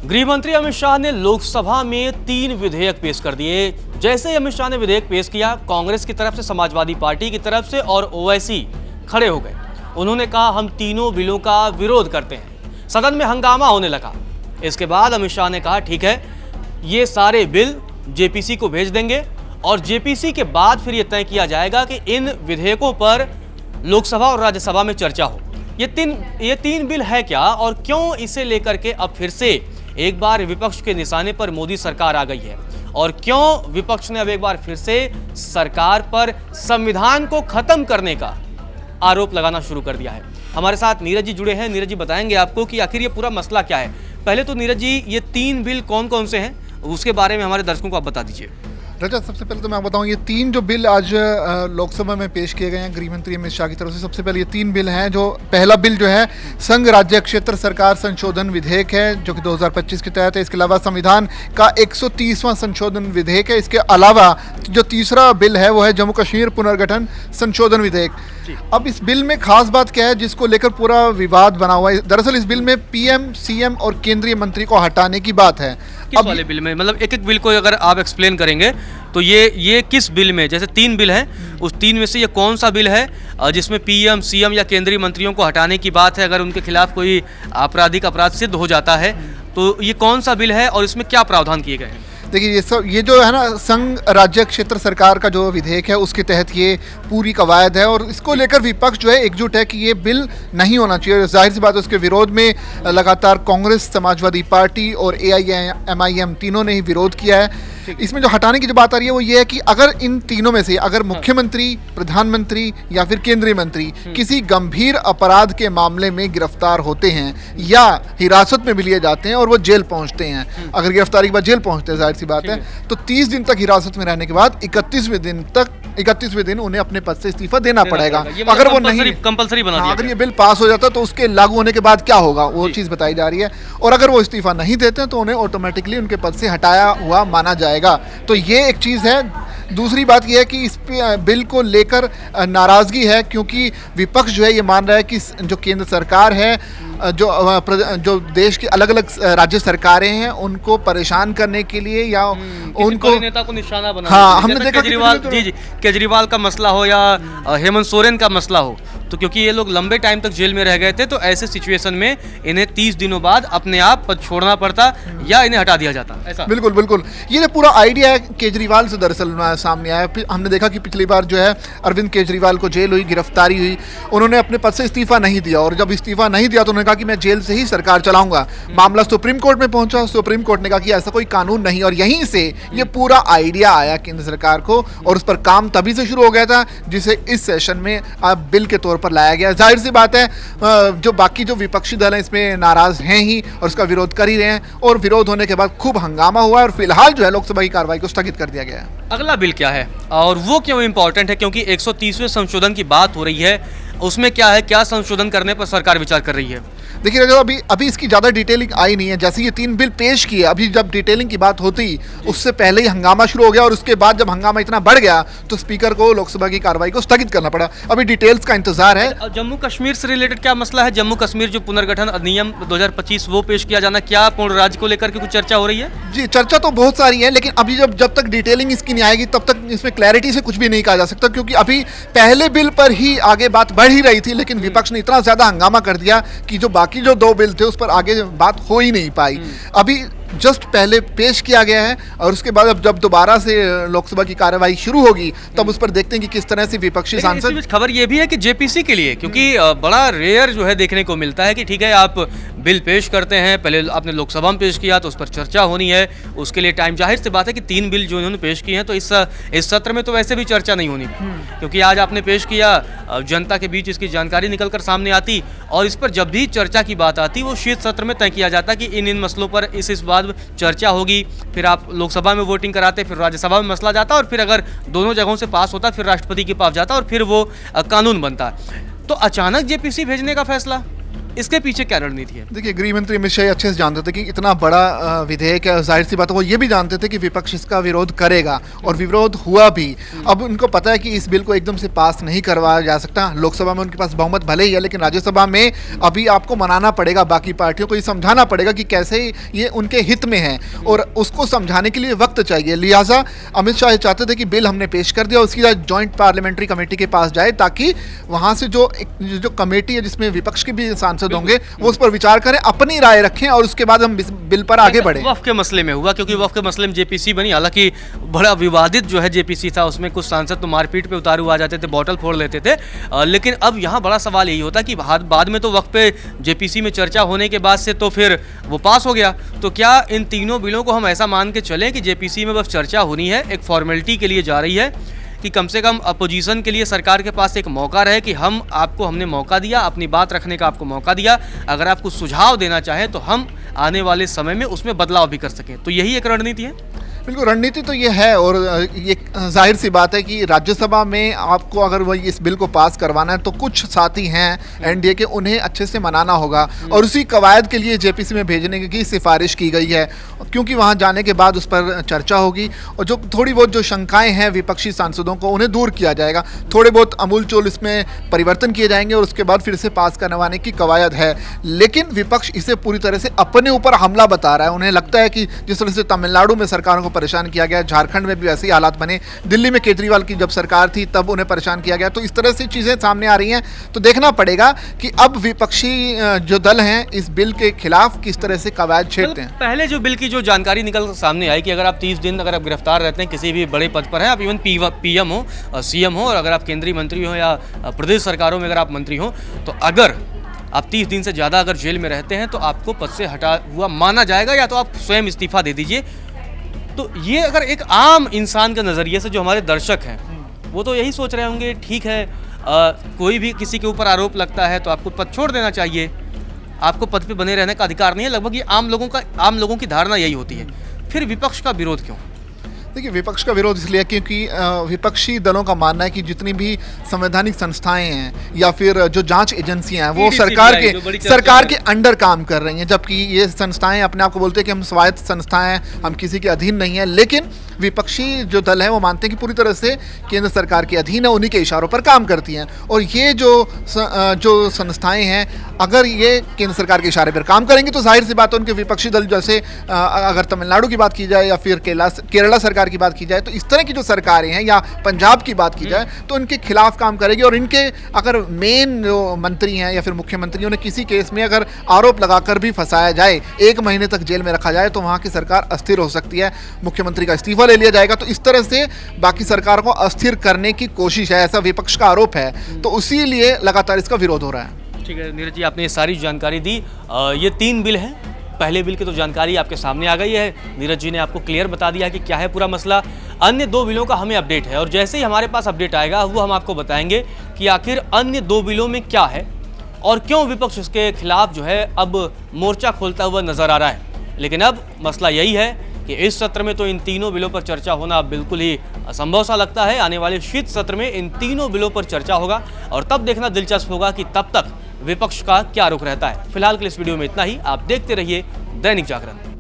गृह मंत्री अमित शाह ने लोकसभा में 3 विधेयक पेश कर दिए। जैसे ही अमित शाह ने विधेयक पेश किया, कांग्रेस की तरफ से, समाजवादी पार्टी की तरफ से और ओवैसी खड़े हो गए। उन्होंने कहा हम तीनों बिलों का विरोध करते हैं। सदन में हंगामा होने लगा। इसके बाद अमित शाह ने कहा ठीक है, ये सारे बिल जेपीसी को भेज देंगे और जेपीसी के बाद फिर यह तय किया जाएगा कि इन विधेयकों पर लोकसभा और राज्यसभा में चर्चा हो। ये तीन बिल है क्या और क्यों इसे लेकर के अब फिर से एक बार विपक्ष के निशाने पर मोदी सरकार आ गई है और क्यों विपक्ष ने अब एक बार फिर से सरकार पर संविधान को खत्म करने का आरोप लगाना शुरू कर दिया है। हमारे साथ नीरज जी जुड़े हैं। नीरज जी बताएंगे आपको कि आखिर ये पूरा मसला क्या है। पहले तो नीरज जी, ये 3 बिल कौन कौन से हैं उसके बारे में हमारे दर्शकों को आप बता दीजिए। रजत, सबसे पहले तो मैं बताऊं, ये 3 जो बिल आज लोकसभा में पेश किए गए हैं गृह मंत्री अमित शाह की तरफ से। सबसे पहले ये 3 बिल हैं। जो पहला बिल जो है संघ राज्य क्षेत्र सरकार संशोधन विधेयक है, जो कि 2025 के तहत है। इसके अलावा संविधान का 130वां संशोधन विधेयक है। इसके अलावा जो तीसरा बिल है वो है जम्मू कश्मीर पुनर्गठन संशोधन विधेयक। अब इस बिल में खास बात क्या है जिसको लेकर पूरा विवाद बना हुआ है? दरअसल इस बिल में पीएम, सीएम और केंद्रीय मंत्री को हटाने की बात है। किस वाले बिल में? मतलब एक एक बिल को अगर आप एक्सप्लेन करेंगे तो ये किस बिल में? जैसे 3 बिल हैं, उस 3 में से ये कौन सा बिल है जिसमें पीएम, सीएम या केंद्रीय मंत्रियों को हटाने की बात है? अगर उनके खिलाफ कोई आपराधिक अपराध सिद्ध हो जाता है तो ये कौन सा बिल है और इसमें क्या प्रावधान किए गए हैं? देखिए, ये जो है ना, संघ राज्य क्षेत्र सरकार का जो विधेयक है उसके तहत ये पूरी कवायद है और इसको लेकर विपक्ष जो है एकजुट है कि ये बिल नहीं होना चाहिए। जाहिर सी बात है, उसके विरोध में लगातार कांग्रेस, समाजवादी पार्टी और AIMIM तीनों ने ही विरोध किया है। इसमें जो हटाने की जो बात आ रही है वो ये है कि अगर इन तीनों में से अगर मुख्यमंत्री, प्रधानमंत्री या फिर केंद्रीय मंत्री किसी गंभीर अपराध के मामले में गिरफ्तार होते हैं या हिरासत में भी लिए जाते हैं और वो जेल पहुंचते हैं, अगर गिरफ्तारी के बाद जेल पहुंचते हैं, जाहिर सी बात है, तो 30 दिन तक हिरासत में रहने के बाद 31वें दिन उन्हें अपने पद से इस्तीफा देना पड़ेगा। अगर वो नहीं, कंपलसरी बना दिया। अगर ये बिल पास हो जाता है तो उसके लागू होने के बाद क्या होगा वो चीज़ बताई जा रही है। और अगर वो इस्तीफा नहीं देते हैं तो उन्हें ऑटोमेटिकली उनके पद से हटाया हुआ माना जाएगा। तो ये एक चीज़ है। दूसरी बात यह है कि इस बिल को लेकर नाराज़गी है क्योंकि विपक्ष जो है ये मान रहा है कि जो केंद्र सरकार है, जो देश की अलग अलग राज्य सरकारें हैं, उनको परेशान करने के लिए या उनको नेता को निशाना बनाने, हाँ, हमने देखा केजरीवाल का मसला हो या हेमंत सोरेन का मसला हो, तो क्योंकि ये लोग लंबे टाइम तक जेल में रह गए थे तो ऐसे सिचुएशन में इन्हें 30 दिनों बाद अपने आप पद छोड़ना पड़ता या इन्हें हटा दिया जाता। ऐसा बिल्कुल ये जो पूरा आइडिया है केजरीवाल से दरअसल सामने आया। हमने देखा कि पिछली बार जो है अरविंद केजरीवाल को जेल हुई, गिरफ्तारी हुई, उन्होंने अपने पद से इस्तीफा नहीं दिया और जब इस्तीफा नहीं दिया तो उन्होंने कहा कि मैं जेल से ही सरकार चलाऊंगा। मामला सुप्रीम कोर्ट में पहुंचा। सुप्रीम कोर्ट ने कहा कि ऐसा कोई कानून नहीं और यहीं से ये पूरा आइडिया आया केंद्र सरकार को और उस पर काम तभी से शुरू हो गया था जिसे इस सेशन में अब बिल के तौर पर लाया गया। जाहिर सी बात है, जो बाकी जो विपक्षी दल हैं इसमें नाराज हैं ही और उसका विरोध कर ही रहे हैं और विरोध होने के बाद खूब हंगामा हुआ और फिलहाल जो है लोकसभा की कार्रवाई को स्थगित कर दिया गया है। अगला बिल क्या है और वो क्यों इंपॉर्टेंट है? क्योंकि 130वें संशोधन की बात हो रही है, उसमें क्या है, क्या संशोधन करने पर सरकार विचार कर रही है? देखिए जो अभी इसकी ज़्यादा डिटेलिंग आई नहीं है। जैसे ये 3 बिल पेश किए, अभी जब डिटेलिंग की बात होती उससे पहले ही हंगामा शुरू हो गया और उसके बाद जब हंगामा इतना बढ़ गया तो स्पीकर को लोकसभा की कार्रवाई को स्थगित करना पड़ा। अभी डिटेल्स का इंतजार है। जम्मू कश्मीर से रिलेटेड क्या मसला है? जम्मू कश्मीर जो पुनर्गठन अधिनियम 2025 वो पेश किया जाना, क्या पूर्ण राज्य को लेकर के कुछ चर्चा हो रही है? जी, चर्चा तो बहुत सारी है लेकिन अभी जब तक डिटेलिंग इसकी नहीं आएगी तब तक इसमें क्लैरिटी से कुछ भी नहीं कहा जा सकता क्योंकि अभी पहले बिल पर ही आगे बात बढ़ ही रही थी लेकिन विपक्ष ने इतना ज़्यादा हंगामा कर दिया कि जो बाकी जो 2 बिल थे उस पर आगे बात हो ही नहीं पाई। अभी जस्ट पहले पेश किया गया है और उसके बाद अब जब दोबारा से लोकसभा की कार्रवाई शुरू होगी तब उस पर देखते हैं कि किस तरह से विपक्षी सांसद। खबर ये भी है कि जेपीसी के लिए, क्योंकि बड़ा रेयर जो है देखने को मिलता है कि ठीक है आप बिल पेश करते हैं, पहले आपने लोकसभा में पेश किया तो उस पर चर्चा होनी है, उसके लिए टाइम। जाहिर सी बात है कि 3 बिल जो इन्होंने पेश किए हैं तो इस सत्र में तो वैसे भी चर्चा नहीं होनी क्योंकि आज आपने पेश किया, जनता के बीच इसकी जानकारी निकल कर सामने आती और इस पर जब भी चर्चा की बात आती वो शीत सत्र में तय किया जाता कि इन मसलों पर इस बात चर्चा होगी, फिर आप लोकसभा में वोटिंग कराते, फिर राज्यसभा में मसला जाता और फिर अगर दोनों जगहों से पास होता फिर राष्ट्रपति के पास जाता और फिर वो कानून बनता। तो अचानक जेपीसी भेजने का फैसला इसके पीछे क्या रणनीति है? देखिए, गृह मंत्री अमित शाह अच्छे से जानते थे कि इतना बड़ा विधेयक है, जाहिर सी बात है वो ये भी जानते थे कि विपक्ष इसका विरोध करेगा और विरोध हुआ भी। अब उनको पता है कि इस बिल को एकदम से पास नहीं करवाया जा सकता। लोकसभा में उनके पास बहुमत भले ही है, लेकिन राज्यसभा में अभी आपको मनाना पड़ेगा, बाकी पार्टियों को ये समझाना पड़ेगा कि कैसे ये उनके हित में है और उसको समझाने के लिए वक्त चाहिए। लिहाजा अमित शाह चाहते थे कि बिल हमने पेश कर दिया, उसकी जॉइंट पार्लियामेंट्री कमेटी के पास जाए, ताकि वहाँ से जो कमेटी है जिसमें विपक्ष के भी सांसद होंगे वो उस पर विचार करें, अपनी राय रखें और उसके बाद हम बिल पर आगे बढ़े। वक्फ के मसले में हुआ, क्योंकि वक्फ के मसले में जेपीसी बनी, हालांकि बड़ा विवादित जो है जेपीसी था, उसमें कुछ सांसद तो मारपीट पे उतारू आ जाते थे, बॉटल फोड़ लेते थे। लेकिन अब यहाँ बड़ा सवाल यही होता कि बाद में तो वक्फ पे जेपीसी में चर्चा होने के बाद से तो फिर वो पास हो गया। तो क्या इन तीनों बिलों को हम ऐसा मान के चलें कि जेपीसी में बस चर्चा होनी है, एक फॉर्मेलिटी के लिए जा रही है, कि कम से कम अपोजिशन के लिए सरकार के पास एक मौका रहे कि हमने मौका दिया, अपनी बात रखने का आपको मौका दिया, अगर आप कुछ सुझाव देना चाहें तो हम आने वाले समय में उसमें बदलाव भी कर सकें। तो यही एक रणनीति है। बिल्कुल, रणनीति तो ये है और ये जाहिर सी बात है कि राज्यसभा में आपको अगर वही इस बिल को पास करवाना है तो कुछ साथी हैं एनडीए के, उन्हें अच्छे से मनाना होगा और उसी कवायद के लिए जेपीसी में भेजने की सिफारिश की गई है, क्योंकि वहाँ जाने के बाद उस पर चर्चा होगी और जो थोड़ी बहुत जो शंकाएं हैं विपक्षी सांसदों को उन्हें दूर किया जाएगा, थोड़े बहुत अमूलचूल इसमें परिवर्तन किए जाएंगे और उसके बाद फिर से पास करवाने की कवायद है। लेकिन विपक्ष इसे पूरी तरह से अपने ऊपर हमला बता रहा है। उन्हें लगता है कि जिस तरह से तमिलनाडु में सरकारों को परेशान किया गया, झारखंड में भी वैसे ही हालात बने, दिल्ली में केजरीवाल की जब सरकार थी तब उन्हें परेशान किया गया, तो इस तरह से चीज़ें सामने आ रही हैं। तो देखना पड़ेगा कि अब विपक्षी जो दल हैं इस बिल के खिलाफ किस तरह से कवायद छेड़ते हैं। पहले जो बिल की जो जानकारी निकल सामने आई कि अगर आप 30 दिन अगर आप गिरफ्तार रहते हैं, किसी भी बड़े पद पर हैं, आप इवन पीएम हो, सीएम हो, और अगर आप केंद्रीय मंत्री हो या प्रदेश सरकारों में अगर आप मंत्री हो, तो अगर आप 30 दिन से ज़्यादा अगर जेल में रहते हैं तो आपको पद से हटा हुआ माना जाएगा, या तो आप स्वयं इस्तीफा दे दीजिए। तो ये अगर एक आम इंसान के नज़रिए से जो हमारे दर्शक हैं वो तो यही सोच रहे होंगे, ठीक है, कोई भी किसी के ऊपर आरोप लगता है तो आपको पद छोड़ देना चाहिए, आपको पद पे बने रहने का अधिकार नहीं है। लगभग ये आम लोगों की धारणा यही होती है। फिर विपक्ष का विरोध क्यों? देखिए, विपक्ष का विरोध इसलिए क्योंकि विपक्षी दलों का मानना है कि जितनी भी संवैधानिक संस्थाएं हैं या फिर जो जांच एजेंसियां हैं वो सरकार के अंडर काम कर रही हैं, जबकि ये संस्थाएं अपने आप को बोलते हैं कि हम स्वायत्त संस्थाएं हैं, हम किसी के अधीन नहीं हैं। लेकिन विपक्षी जो दल है वो मानते हैं कि पूरी तरह से केंद्र सरकार के अधीन है, उन्हीं के इशारों पर काम करती हैं। और ये जो संस्थाएं हैं अगर ये केंद्र सरकार के इशारे पर काम करेंगी तो जाहिर सी बात है उनके विपक्षी दल, जैसे अगर तमिलनाडु की बात की जाए या फिर केरला सरकार की बात की जाए, तो इस तरह की जो सरकारें हैं या पंजाब की बात की जाए तो इनके खिलाफ काम करेगी। और इनके अगर मेन जो मंत्री हैं या फिर मुख्यमंत्री, उन्हें किसी केस में अगर आरोप लगाकर भी फंसाया जाए, 1 महीने तक जेल में रखा जाए, तो वहाँ की सरकार अस्थिर हो सकती है, मुख्यमंत्री का इस्तीफा ले लिया जाएगा। तो इस तरह से बाकी सरकार को अस्थिर करने की कोशिश है, ऐसा विपक्ष का आरोप है। तो उसी लिए लगातार इसका विरोध हो रहा है। ठीक है नीरज जी, आपने सारी जानकारी दी। ये 3 बिल हैं। पहले बिल की तो जानकारी आपके सामने आ गई है, नीरज जी ने आपको क्लियर बता दिया कि क्या है पूरा मसला। अन्य 2 बिलों का हमें अपडेट है और जैसे ही हमारे पास अपडेट आएगा वो हम आपको बताएंगे कि आखिर अन्य 2 बिलों में क्या है और क्यों विपक्ष इसके खिलाफ जो है अब मोर्चा खोलता हुआ नजर आ रहा है। लेकिन अब मसला यही है कि इस सत्र में तो इन तीनों बिलों पर चर्चा होना बिल्कुल ही असंभव सा लगता है। आने वाले शीत सत्र में इन तीनों बिलों पर चर्चा होगा और तब देखना दिलचस्प होगा कि तब तक विपक्ष का क्या रुख रहता है। फिलहाल के लिए इस वीडियो में इतना ही। आप देखते रहिए दैनिक जागरण।